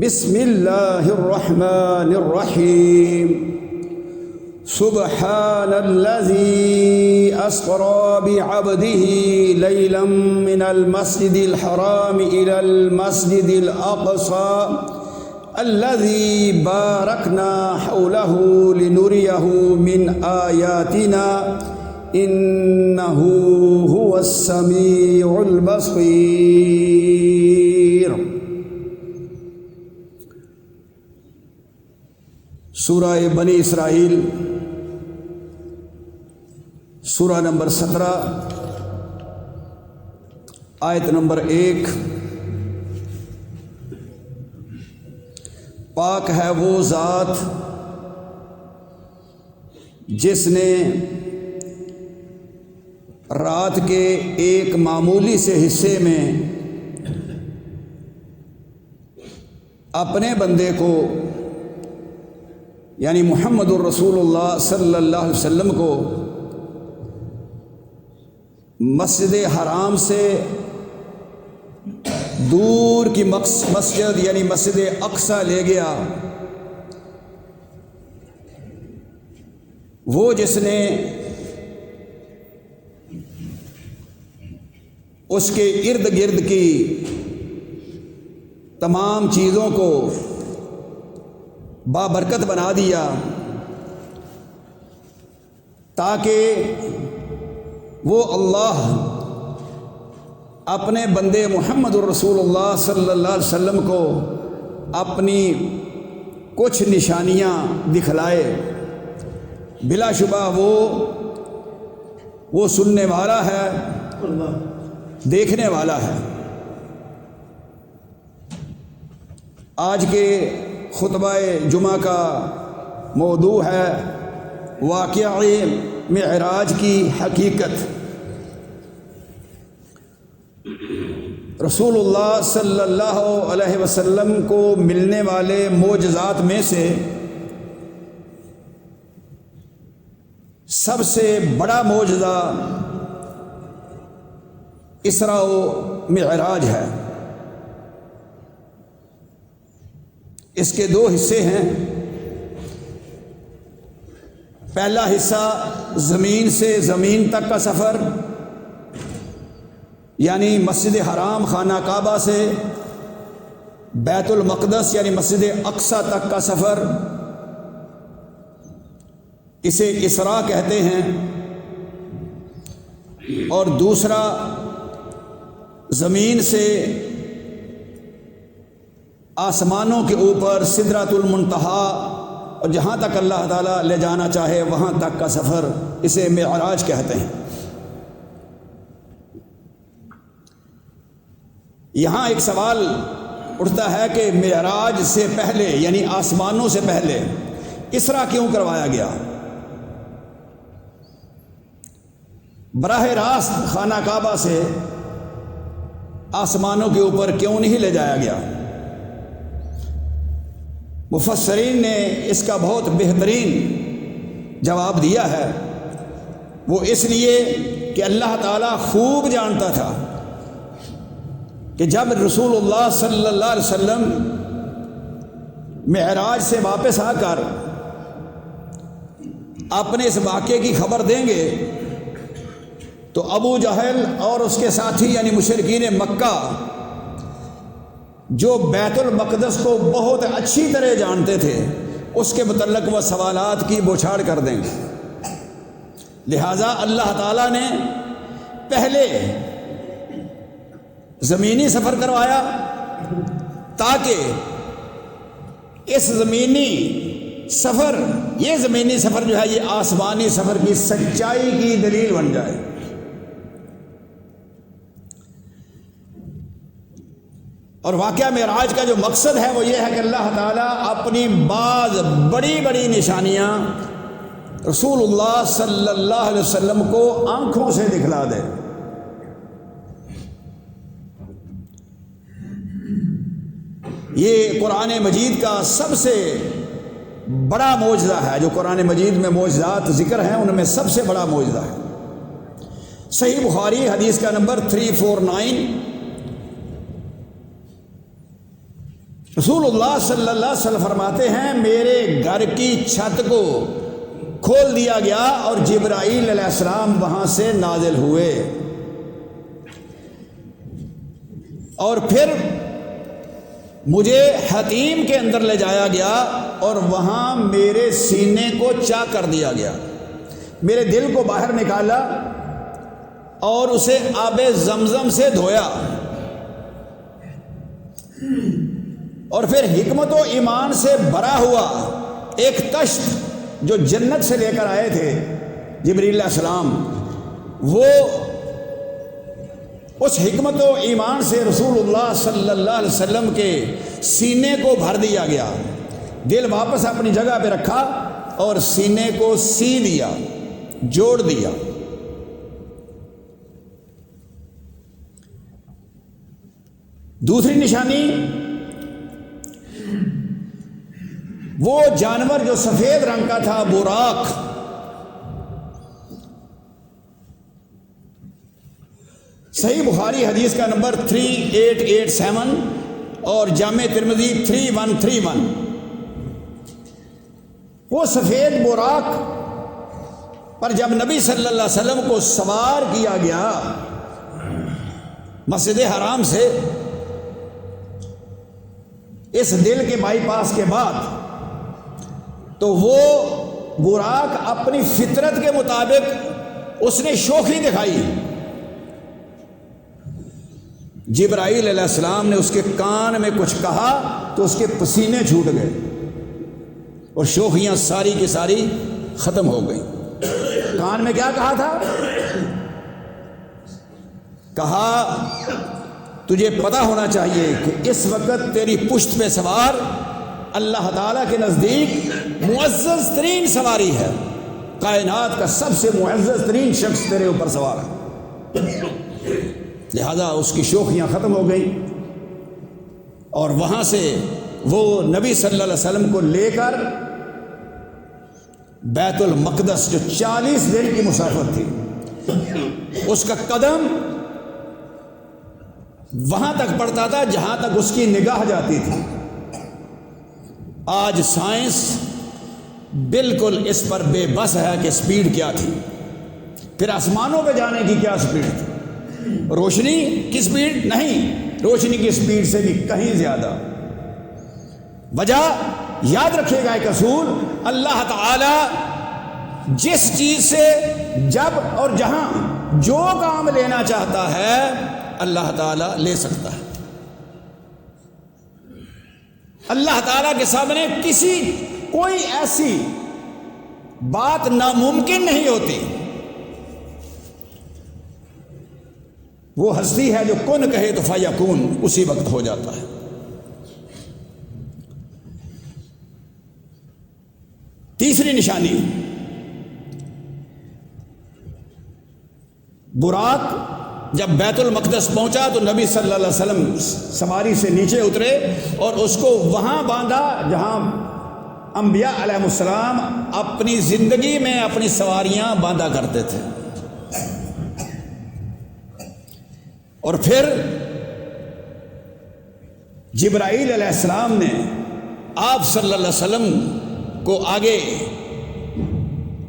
بسم اللہ الرحمن الرحیم سبحان الذی اسری بعبده لیلا من المسجد الحرام الى المسجد الاقصى الذي باركنا حوله لنريه من آياتنا إنه هو السميع البصير۔ سورہ بنی اسرائیل، سورہ نمبر 17، آیت نمبر 1۔ پاک ہے وہ ذات جس نے رات کے ایک معمولی سے حصے میں اپنے بندے کو یعنی محمد الرسول اللہ صلی اللہ علیہ وسلم کو مسجد حرام سے دور کی مسجد یعنی مسجد اقصی لے گیا، وہ جس نے اس کے ارد گرد کی تمام چیزوں کو بابرکت بنا دیا تاکہ وہ اللہ اپنے بندے محمد الرسول اللہ صلی اللہ علیہ وسلم کو اپنی کچھ نشانیاں دکھلائے۔ بلا شبہ وہ سننے والا ہے، دیکھنے والا ہے۔ آج کے خطبہ جمعہ کا موضوع ہے واقعہ معراج کی حقیقت۔ رسول اللہ صلی اللہ علیہ وسلم کو ملنے والے معجزات میں سے سب سے بڑا معجزہ اسراء و معراج ہے۔ اس کے دو حصے ہیں۔ پہلا حصہ زمین سے زمین تک کا سفر، یعنی مسجد حرام خانہ کعبہ سے بیت المقدس یعنی مسجد اقصی تک کا سفر، اسے اسراء کہتے ہیں۔ اور دوسرا زمین سے آسمانوں کے اوپر سدرۃ المنتہا اور جہاں تک اللہ تعالیٰ لے جانا چاہے وہاں تک کا سفر، اسے معراج کہتے ہیں۔ یہاں ایک سوال اٹھتا ہے کہ معراج سے پہلے یعنی آسمانوں سے پہلے اسراء کیوں کروایا گیا؟ براہ راست خانہ کعبہ سے آسمانوں کے اوپر کیوں نہیں لے جایا گیا؟ مفسرین نے اس کا بہت بہترین جواب دیا ہے۔ وہ اس لیے کہ اللہ تعالیٰ خوب جانتا تھا کہ جب رسول اللہ صلی اللہ علیہ وسلم معراج سے واپس آ کر اپنے اس واقعے کی خبر دیں گے تو ابو جہل اور اس کے ساتھی یعنی مشرکین مکہ جو بیت المقدس کو بہت اچھی طرح جانتے تھے، اس کے متعلق وہ سوالات کی بوچھاڑ کر دیں گے۔ لہٰذا اللہ تعالیٰ نے پہلے زمینی سفر کروایا تاکہ اس زمینی سفر جو ہے یہ آسمانی سفر کی سچائی کی دلیل بن جائے۔ اور واقعہ معراج کا جو مقصد ہے وہ یہ ہے کہ اللہ تعالیٰ اپنی بعض بڑی بڑی نشانیاں رسول اللہ صلی اللہ علیہ وسلم کو آنکھوں سے دکھلا دے۔ یہ قرآن مجید کا سب سے بڑا معجزہ ہے، جو قرآن مجید میں معجزات ذکر ہیں ان میں سب سے بڑا معجزہ ہے۔ صحیح بخاری حدیث کا نمبر 349، رسول اللہ صلی اللہ علیہ وسلم فرماتے ہیں میرے گھر کی چھت کو کھول دیا گیا اور جبرائیل علیہ السلام وہاں سے نازل ہوئے، اور پھر مجھے حتیم کے اندر لے جایا گیا اور وہاں میرے سینے کو چاک کر دیا گیا، میرے دل کو باہر نکالا اور اسے آب زمزم سے دھویا، اور پھر حکمت و ایمان سے بھرا ہوا ایک تشت جو جنت سے لے کر آئے تھے جبریل علیہ السلام، وہ اس حکمت و ایمان سے رسول اللہ صلی اللہ علیہ وسلم کے سینے کو بھر دیا گیا، دل واپس اپنی جگہ پہ رکھا اور سینے کو سی دیا، جوڑ دیا۔ دوسری نشانی وہ جانور جو سفید رنگ کا تھا، براق، صحیح بخاری حدیث کا نمبر 3887 اور جامع ترمذی 3131۔ وہ سفید براق پر جب نبی صلی اللہ علیہ وسلم کو سوار کیا گیا مسجد حرام سے اس دل کے بائی پاس کے بعد، تو وہ براق اپنی فطرت کے مطابق اس نے شوخی دکھائی۔ جبرائیل علیہ السلام نے اس کے کان میں کچھ کہا تو اس کے پسینے چھوٹ گئے اور شوخیاں ساری کی ساری ختم ہو گئی۔ کان میں کیا کہا تھا؟ کہا تجھے پتا ہونا چاہیے کہ اس وقت تیری پشت پہ سوار اللہ تعالیٰ کے نزدیک معزز ترین سواری ہے، کائنات کا سب سے معزز ترین شخص تیرے اوپر سوار ہے، لہذا اس کی شوخیاں ختم ہو گئی، اور وہاں سے وہ نبی صلی اللہ علیہ وسلم کو لے کر بیت المقدس جو 40 دن کی مسافت تھی، اس کا قدم وہاں تک پڑتا تھا جہاں تک اس کی نگاہ جاتی تھی۔ آج سائنس بالکل اس پر بے بس ہے کہ سپیڈ کیا تھی، پھر آسمانوں پہ جانے کی کیا سپیڈ تھی، روشنی کی سپیڈ نہیں، روشنی کی سپیڈ سے بھی کہیں زیادہ۔ وجہ یاد رکھیے گا ایک اصول، اللہ تعالی جس چیز سے جب اور جہاں جو کام لینا چاہتا ہے اللہ تعالیٰ لے سکتا ہے۔ اللہ تعالیٰ کے سامنے کوئی ایسی بات ناممکن نہیں ہوتی۔ وہ ہستی ہے جو کن کہے تو فیکون اسی وقت ہو جاتا ہے۔ تیسری نشانی، براق جب بیت المقدس پہنچا تو نبی صلی اللہ علیہ وسلم سواری سے نیچے اترے اور اس کو وہاں باندھا جہاں انبیاء علیہ السلام اپنی زندگی میں اپنی سواریاں باندھا کرتے تھے، اور پھر جبرائیل علیہ السلام نے آپ صلی اللہ علیہ وسلم کو آگے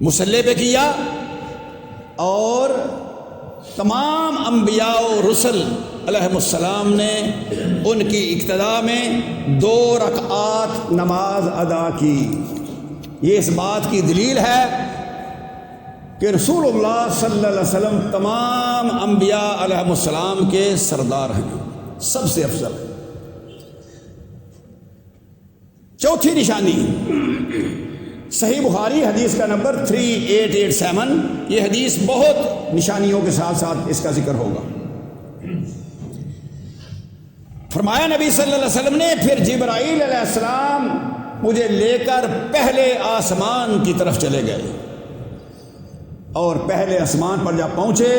مصلی پہ کیا، اور تمام انبیاء و رسل علیہ السلام نے ان کی اقتداء میں 2 رکعات نماز ادا کی۔ یہ اس بات کی دلیل ہے کہ رسول اللہ صلی اللہ علیہ وسلم تمام انبیاء علیہ السلام کے سردار ہیں، سب سے افضل ہیں۔ چوتھی نشانی، صحیح بخاری حدیث کا نمبر 3887، یہ حدیث بہت نشانیوں کے ساتھ ساتھ اس کا ذکر ہوگا۔ فرمایا نبی صلی اللہ علیہ وسلم نے، پھر جبرائیل علیہ السلام مجھے لے کر پہلے آسمان کی طرف چلے گئے، اور پہلے آسمان پر جب پہنچے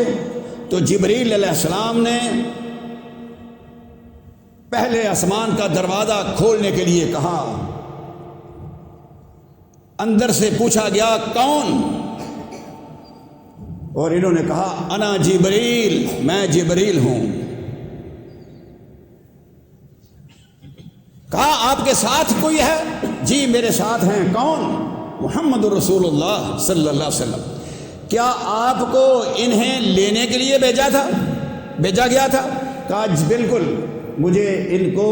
تو جبرائیل علیہ السلام نے پہلے آسمان کا دروازہ کھولنے کے لیے کہا۔ اندر سے پوچھا گیا کون، اور انہوں نے کہا انا جبرائیل، میں جبرائیل ہوں۔ کہا آپ کے ساتھ کوئی ہے؟ جی میرے ساتھ ہیں۔ کون؟ محمد رسول اللہ صلی اللہ علیہ وسلم۔ کیا آپ کو انہیں لینے کے لیے بھیجا گیا تھا؟ کہا بالکل، مجھے ان کو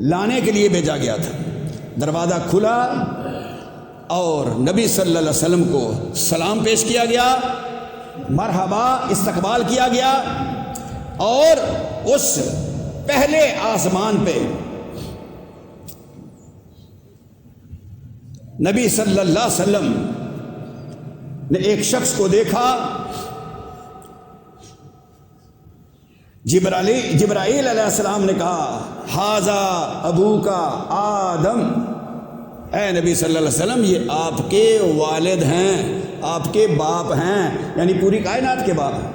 لانے کے لیے بھیجا گیا تھا۔ دروازہ کھلا اور نبی صلی اللہ علیہ وسلم کو سلام پیش کیا گیا، مرحبا استقبال کیا گیا، اور اس پہلے آسمان پہ نبی صلی اللہ علیہ وسلم نے ایک شخص کو دیکھا، جبرائیل علیہ السلام نے کہا ھذا ابوکا آدم، اے نبی صلی اللہ علیہ وسلم یہ آپ کے والد ہیں، آپ کے باپ ہیں، یعنی پوری کائنات کے باپ ہیں،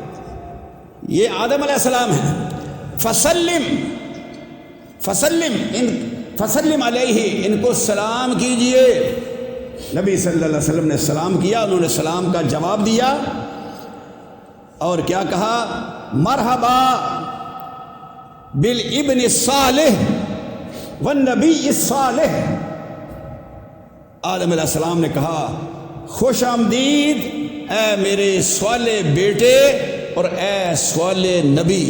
یہ آدم علیہ السلام ہیں۔ فسلم علیہ، ان کو سلام کیجئے۔ نبی صلی اللہ علیہ وسلم نے سلام کیا، انہوں نے سلام کا جواب دیا اور کیا کہا؟ مرحبا بالابن الصالح والنبی الصالح۔ آدم علیہ السلام نے کہا خوش آمدید اے میرے صالح بیٹے اور اے صالح نبی۔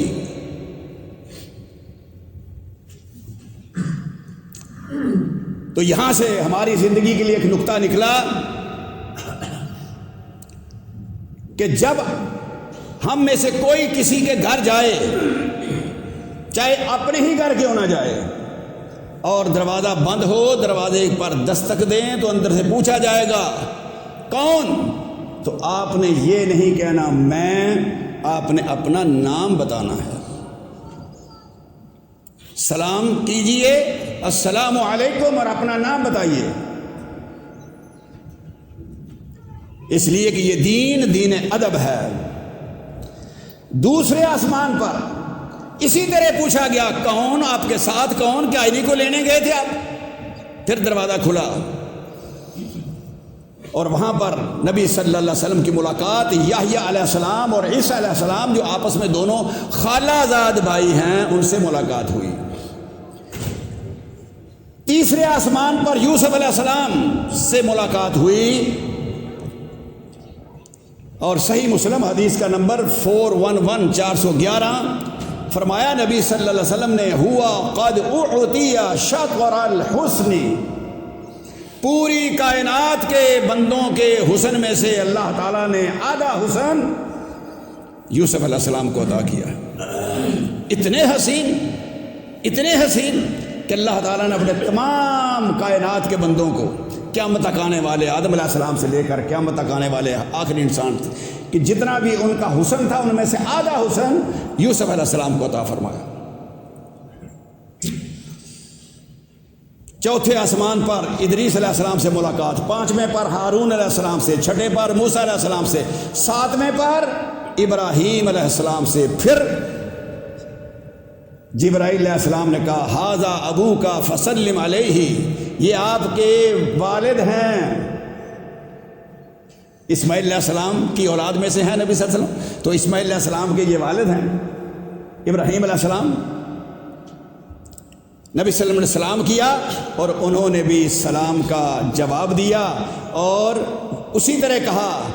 تو یہاں سے ہماری زندگی کے لیے ایک نقطہ نکلا کہ جب ہم میں سے کوئی کسی کے گھر جائے، چاہے اپنے ہی گھر کیوں نہ جائے، اور دروازہ بند ہو، دروازے پر دستک دیں تو اندر سے پوچھا جائے گا کون؟ تو آپ نے یہ نہیں کہنا میں، آپ نے اپنا نام بتانا ہے۔ سلام کیجئے السلام علیکم اور اپنا نام بتائیے، اس لیے کہ یہ دین ادب ہے۔ دوسرے آسمان پر اسی طرح پوچھا گیا کون؟ آپ کے ساتھ کون؟ کیا انہی کو لینے گئے تھے آپ؟ پھر دروازہ کھلا اور وہاں پر نبی صلی اللہ علیہ وسلم کی ملاقات یحییٰ علیہ السلام اور عیسیٰ علیہ السلام، جو آپس میں دونوں خالہ زاد بھائی ہیں، ان سے ملاقات ہوئی۔ تیسرے آسمان پر یوسف علیہ السلام سے ملاقات ہوئی، اور صحیح مسلم حدیث کا نمبر 411 فرمایا نبی صلی اللہ علیہ وسلم نے ہوا قد اعطی شطر الحسن، پوری کائنات کے بندوں کے حسن میں سے اللہ تعالیٰ نے آدھا حسن یوسف علیہ السلام کو عطا کیا۔ اتنے حسین کہ اللہ تعالیٰ نے اپنے تمام کائنات کے بندوں کو، قیامت تک آنے والے آدم علیہ السلام سے لے کر قیامت تک آنے والے آخری انسان تھے، کہ جتنا بھی ان کا حسن تھا ان میں سے آدھا حسن یوسف علیہ السلام کو عطا فرمایا۔ چوتھے آسمان پر ادریس علیہ السلام سے ملاقات، پانچویں پر ہارون علیہ السلام سے، چھٹے پر موسیٰ علیہ السلام سے، ساتویں پر ابراہیم علیہ السلام سے۔ پھر جبرائیل علیہ السلام نے کہا ھذا ابوکا فسلم علیہ، یہ آپ کے والد ہیں۔ اسماعیل علیہ السلام کی اولاد میں سے ہیں نبی صلی اللہ علیہ وسلم، تو اسماعیل علیہ السلام کے یہ والد ہیں۔ ابراہیم علیہ السلام، نبی صلی اللہ علیہ وسلم نے سلام کیا اور انہوں نے بھی سلام کا جواب دیا، اور اسی طرح کہا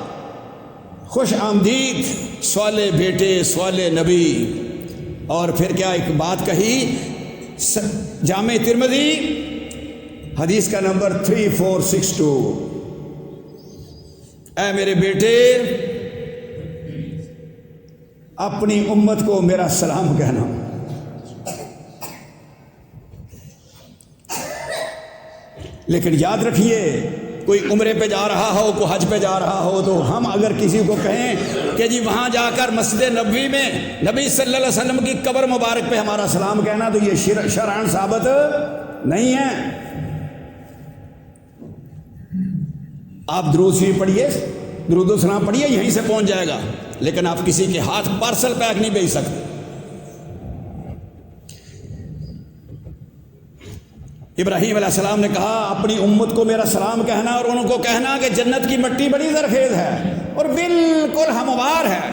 خوش آمدید صالح بیٹے صالح نبی۔ اور پھر کیا ایک بات کہی، جامع ترمذی حدیث کا نمبر 3462، اے میرے بیٹے اپنی امت کو میرا سلام کہنا۔ لیکن یاد رکھیے، کوئی عمرے پہ جا رہا ہو، کوئی حج پہ جا رہا ہو، تو ہم اگر کسی کو کہیں کہ جی وہاں جا کر مسجد نبوی میں نبی صلی اللہ علیہ وسلم کی قبر مبارک پہ ہمارا سلام کہنا، تو یہ شرعاً ثابت نہیں ہے۔ آپ درود شریف پڑھیے، درود و سلام پڑھیے، یہیں سے پہنچ جائے گا، لیکن آپ کسی کے ہاتھ پارسل پیک نہیں بھیج سکتے۔ ابراہیم علیہ السلام نے کہا اپنی امت کو میرا سلام کہنا، اور ان کو کہنا کہ جنت کی مٹی بڑی زرخیز ہے اور بالکل ہموار ہے،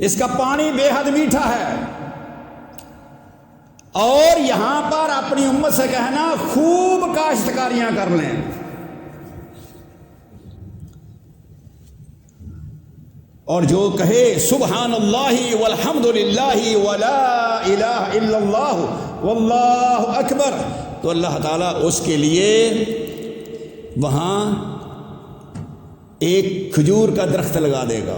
اس کا پانی بے حد میٹھا ہے، اور یہاں پر اپنی امت سے کہنا خوب کاشتکاریاں کر لیں. اور جو کہے سبحان اللہ والحمد للہ ولا الہ الا اللہ واللہ اکبر، تو اللہ تعالیٰ اس کے لیے وہاں ایک کھجور کا درخت لگا دے گا.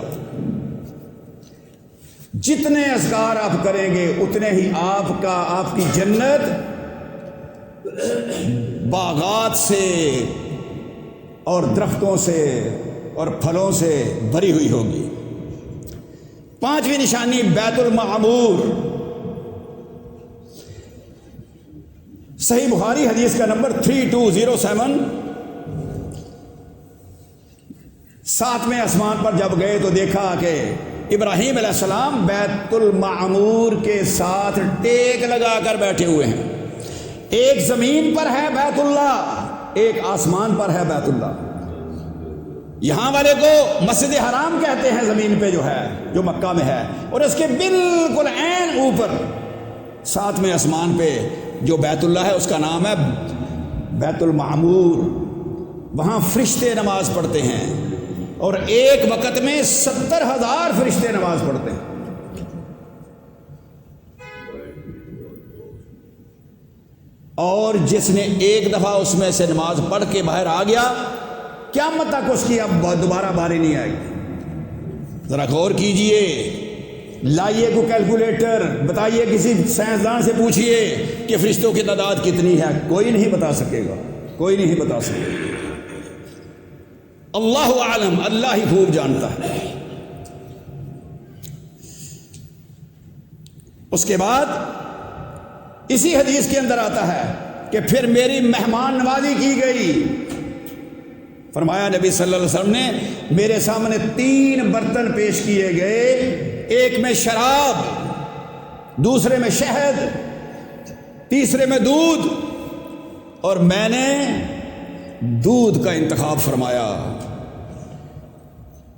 جتنے اذکار آپ کریں گے اتنے ہی آپ کی جنت باغات سے اور درختوں سے اور پھلوں سے بھری ہوئی ہوگی. 5ویں نشانی بیت المعمور. صحیح بخاری حدیث کا نمبر 3207. 7ویں آسمان پر جب گئے تو دیکھا کہ ابراہیم علیہ السلام بیت المعمور کے ساتھ ٹیک لگا کر بیٹھے ہوئے ہیں. ایک زمین پر ہے بیت اللہ، ایک آسمان پر ہے بیت اللہ. یہاں والے کو مسجد حرام کہتے ہیں زمین پہ جو مکہ میں ہے، اور اس کے بالکل عین اوپر 7ویں آسمان پہ جو بیت اللہ ہے اس کا نام ہے بیت المعمور. وہاں فرشتے نماز پڑھتے ہیں اور ایک وقت میں 70,000 فرشتے نماز پڑھتے ہیں. اور جس نے ایک دفعہ اس میں سے نماز پڑھ کے باہر آ گیا، قیامت تک اس کی اب دوبارہ باری نہیں آئے گی. ذرا غور کیجئے، لائیے کو کیلکولیٹر، بتائیے کسی سائنسدان سے پوچھئے کہ فرشتوں کی تعداد کتنی ہے، کوئی نہیں بتا سکے گا، کوئی نہیں بتا سکے گا. اللہ عالم، اللہ ہی خوب جانتا ہے. اس کے بعد اسی حدیث کے اندر آتا ہے کہ پھر میری مہمان نوازی کی گئی. فرمایا نبی صلی اللہ علیہ وسلم نے میرے سامنے 3 برتن پیش کیے گئے، ایک میں شراب، دوسرے میں شہد، تیسرے میں دودھ، اور میں نے دودھ کا انتخاب فرمایا.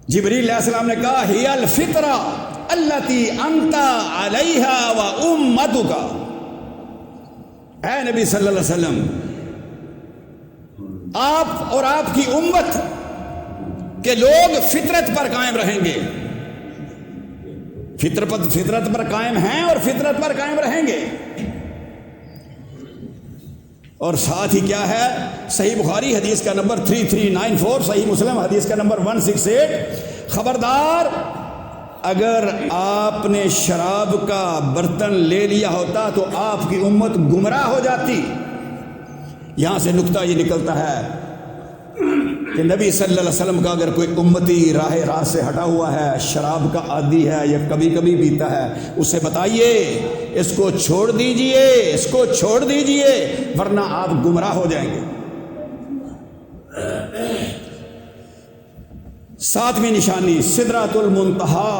جبریل علیہ السلام نے کہا ہی الفطرہ التی انت علیہا و امتک. اے نبی صلی اللہ علیہ وسلم، آپ اور آپ کی امت کے لوگ فطرت پر قائم رہیں گے، فطرت پر قائم ہیں اور فطرت پر قائم رہیں گے. اور ساتھ ہی کیا ہے، صحیح بخاری حدیث کا نمبر 3394، صحیح مسلم حدیث کا نمبر 168، خبردار اگر آپ نے شراب کا برتن لے لیا ہوتا تو آپ کی امت گمراہ ہو جاتی. یہاں سے نکتہ یہ نکلتا ہے کہ نبی صلی اللہ علیہ وسلم کا اگر کوئی امتی راہ راست سے ہٹا ہوا ہے، شراب کا عادی ہے یا کبھی کبھی پیتا ہے، اسے بتائیے اس کو چھوڑ دیجئے، اس کو چھوڑ دیجئے، ورنہ آپ گمراہ ہو جائیں گے. 7ویں نشانی سدرۃ المنتہا.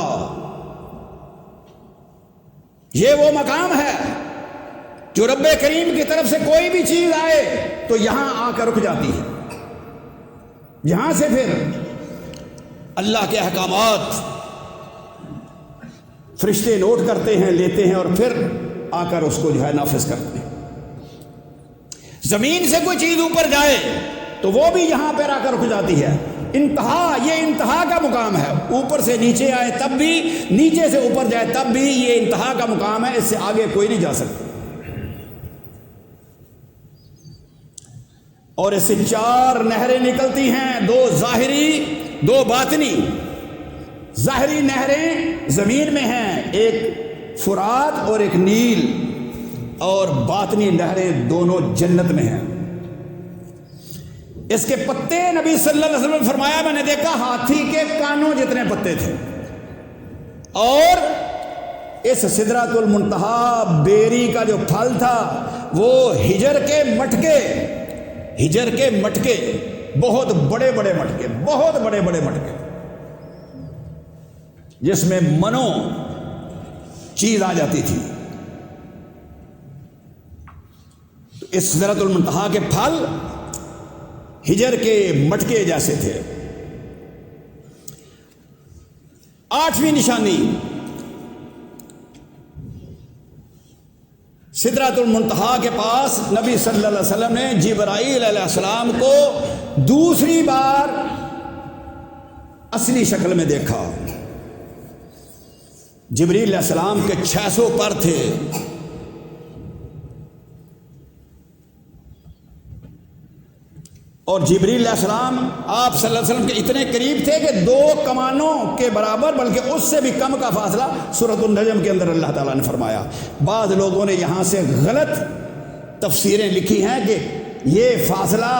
یہ وہ مقام ہے جو رب کریم کی طرف سے کوئی بھی چیز آئے تو یہاں آ کر رک جاتی ہے. یہاں سے پھر اللہ کے احکامات فرشتے نوٹ کرتے ہیں، لیتے ہیں، اور پھر آ کر اس کو نافذ کرتے ہیں. زمین سے کوئی چیز اوپر جائے تو وہ بھی یہاں پر آ کر رک جاتی ہے. انتہا، یہ انتہا کا مقام ہے. اوپر سے نیچے آئے تب بھی، نیچے سے اوپر جائے تب بھی، یہ انتہا کا مقام ہے. اس سے آگے کوئی نہیں جا سکتا. اور اس سے 4 نہریں نکلتی ہیں، 2 ظاہری 2 باطنی. ظاہری نہریں زمین میں ہیں، ایک فرات اور ایک نیل، اور باطنی نہریں دونوں جنت میں ہیں. اس کے پتے نبی صلی اللہ علیہ وسلم نے فرمایا میں نے دیکھا ہاتھی کے کانوں جتنے پتے تھے. اور اس سدرۃ المنتہا بیری کا جو پھل تھا وہ ہجر کے مٹکے، بہت بڑے بڑے مٹکے، بہت بڑے بڑے مٹکے، جس میں منو چیز آ جاتی تھی. تو اس سدرۃ المنتہا کے پھل ہجر کے مٹکے جیسے تھے. 8ویں نشانی سدرۃ المنتہا کے پاس نبی صلی اللہ علیہ وسلم نے جبرائیل علیہ السلام کو دوسری بار اصلی شکل میں دیکھا۔ جبرائیل علیہ السلام کے 600 پر تھے، اور جبرائیل علیہ السلام آپ صلی اللہ علیہ وسلم کے اتنے قریب تھے کہ 2 کمانوں کے برابر، بلکہ اس سے بھی کم کا فاصلہ سورۃ النجم کے اندر اللہ تعالیٰ نے فرمایا۔ بعض لوگوں نے یہاں سے غلط تفسیریں لکھی ہیں کہ یہ فاصلہ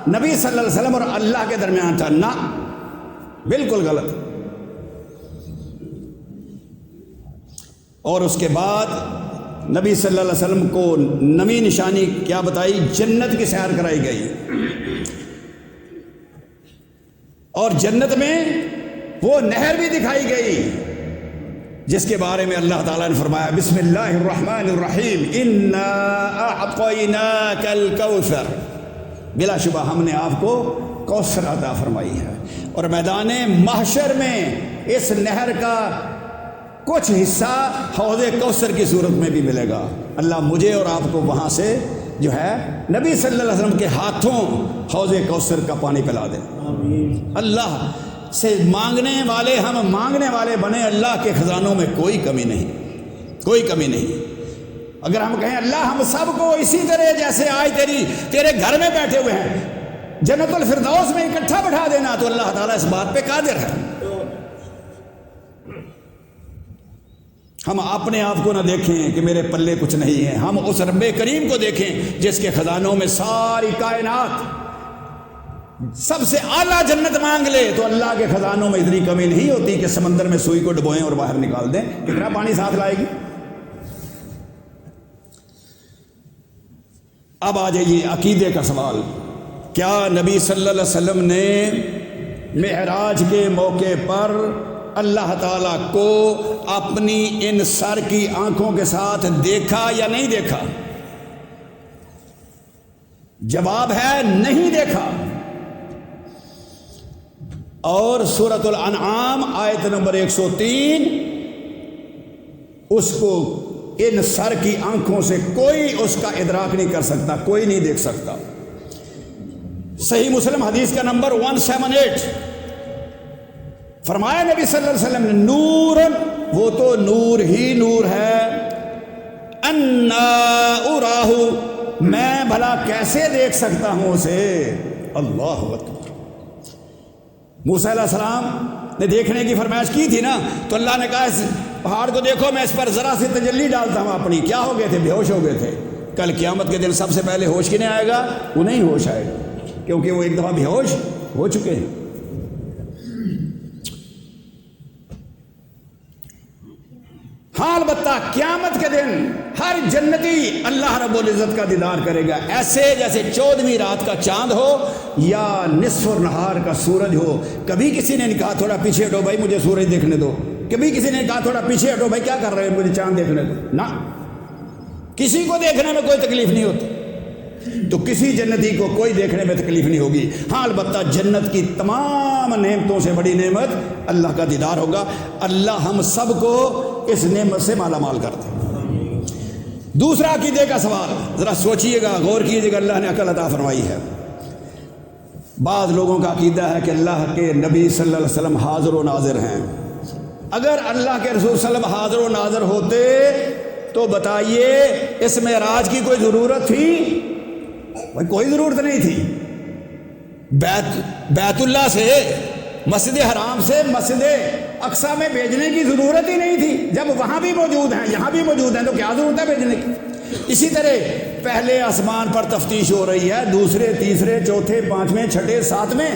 نبی صلی اللہ علیہ وسلم اور اللہ کے درمیان تھا۔ نہ، بالکل غلط۔ اور اس کے بعد نبی صلی اللہ علیہ وسلم کو نویں نشانی کیا بتائی؟ جنت کی سیر کرائی گئی، اور جنت میں وہ نہر بھی دکھائی گئی جس کے بارے میں اللہ تعالیٰ نے فرمایا بسم اللہ الرحمن الرحیم انا اعطیناک الکوثر، بلا شبہ ہم نے آپ کو کوثر عطا فرمائی ہے، اور میدان محشر میں اس نہر کا کچھ حصہ حوض کوثر کی صورت میں بھی ملے گا۔ اللہ مجھے اور آپ کو وہاں سے جو ہے نبی صلی اللہ علیہ وسلم کے ہاتھوں حوض کوثر کا پانی پلا دے۔ اللہ سے مانگنے والے، ہم مانگنے والے بنے، اللہ کے خزانوں میں کوئی کمی نہیں، کوئی کمی نہیں۔ اگر ہم کہیں اللہ ہم سب کو اسی طرح جیسے آج تیرے گھر میں بیٹھے ہوئے ہیں جنت الفردوس میں اکٹھا بٹھا دینا، تو اللہ تعالیٰ اس بات پہ قادر ہے۔ ہم اپنے آپ کو نہ دیکھیں کہ میرے پلے کچھ نہیں ہے، ہم اس رب کریم کو دیکھیں جس کے خزانوں میں ساری کائنات، سب سے اعلیٰ جنت مانگ لے تو اللہ کے خزانوں میں اتنی کمی نہیں ہوتی کہ سمندر میں سوئی کو ڈبوئیں اور باہر نکال دیں، کتنا پانی ساتھ لائے گی۔ اب آ جائیے عقیدے کا سوال۔ کیا نبی صلی اللہ علیہ وسلم نے معراج کے موقع پر اللہ تعالیٰ کو اپنی ان سر کی آنکھوں کے ساتھ دیکھا یا نہیں دیکھا؟ جواب ہے نہیں دیکھا۔ اور سورۃ الانعام آیت نمبر 103 اس کو ان سر کی آنکھوں سے کوئی اس کا ادراک نہیں کر سکتا، کوئی نہیں دیکھ سکتا۔ صحیح مسلم حدیث کا نمبر 178 فرمایا نبی صلی اللہ علیہ وسلم نے نور، وہ تو نور ہی نور ہے، انا اراہ، میں بھلا کیسے دیکھ سکتا ہوں اسے۔ اللہ اکبر۔ موسیٰ علیہ السلام نے دیکھنے کی فرمائش کی تھی نا، تو اللہ نے کہا اس پہاڑ کو دیکھو، میں اس پر ذرا سی تجلی ڈالتا ہوں اپنی۔ کیا ہو گئے تھے؟ بے ہوش ہو گئے تھے۔ کل قیامت کے دن سب سے پہلے ہوش کنے آئے گا؟ وہ نہیں ہوش آئے گا، کیونکہ وہ ایک دفعہ بے ہوش ہو چکے ہیں۔ ہاں البتہ قیامت کے دن ہر جنتی اللہ رب العزت کا دیدار کرے گا، ایسے جیسے 14ویں رات کا چاند ہو یا نصف النہار کا سورج ہو۔ کبھی کسی نے کہا تھوڑا پیچھے ہٹو بھائی مجھے سورج دیکھنے دو، کبھی کسی نے کہا تھوڑا پیچھے ہٹو بھائی کیا کر رہے ہو مجھے چاند دیکھنے دو۔ نہ، کسی کو دیکھنے میں کوئی تکلیف نہیں ہوتی، تو کسی جنتی کو کوئی دیکھنے میں تکلیف نہیں ہوگی۔ ہاں البتہ جنت کی تمام نعمتوں سے بڑی نعمت اللہ کا دیدار ہوگا۔ اللہ ہم سب کو اس نعمت سے مالا مال کرتے ہیں۔ دوسرا عقیدے کا سوال، ذرا سوچئے گا، غور کیجئے گا، اللہ نے عقل عطا فرمائی ہے۔ بعض لوگوں کا عقیدہ ہے کہ اللہ کے نبی صلی اللہ علیہ وسلم حاضر و ناظر ہیں۔ اگر اللہ کے رسول صلی اللہ علیہ وسلم حاضر و ناظر ہوتے تو بتائیے اس معراج کی کوئی ضرورت تھی؟ کوئی ضرورت نہیں تھی۔ بیت اللہ سے، مسجد حرام سے مسجد اقصیٰ میں بھیجنے کی ضرورت ہی نہیں تھی۔ جب وہاں بھی موجود ہیں، یہاں بھی موجود ہیں، تو کیا ضرورت ہے بھیجنے کی؟ اسی طرح پہلے آسمان پر تفتیش ہو رہی ہے، دوسرے، تیسرے، چوتھے، پانچویں، چھٹے، ساتویں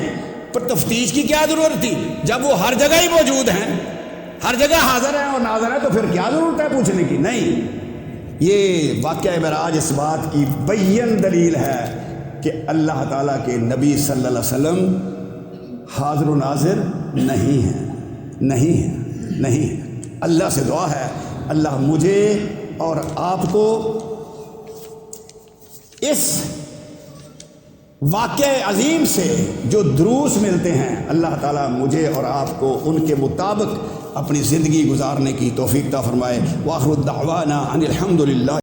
پر تفتیش کی کیا ضرورت تھی؟ جب وہ ہر جگہ ہی موجود ہیں، ہر جگہ حاضر ہیں اور ناظر ہیں، تو پھر کیا ضرورت ہے پوچھنے کی؟ نہیں۔ یہ واقعہ معراج اس بات کی بین دلیل ہے کہ اللہ تعالیٰ کے نبی صلی اللہ علیہ وسلم حاضر و ناظر نہیں ہیں، نہیں ہیں، نہیں ہیں۔ اللہ سے دعا ہے اللہ مجھے اور آپ کو اس واقعہ عظیم سے جو دروس ملتے ہیں، اللہ تعالیٰ مجھے اور آپ کو ان کے مطابق اپنی زندگی گزارنے کی توفیق عطا فرمائے۔ وآخر دعوانا ان الحمد للہ۔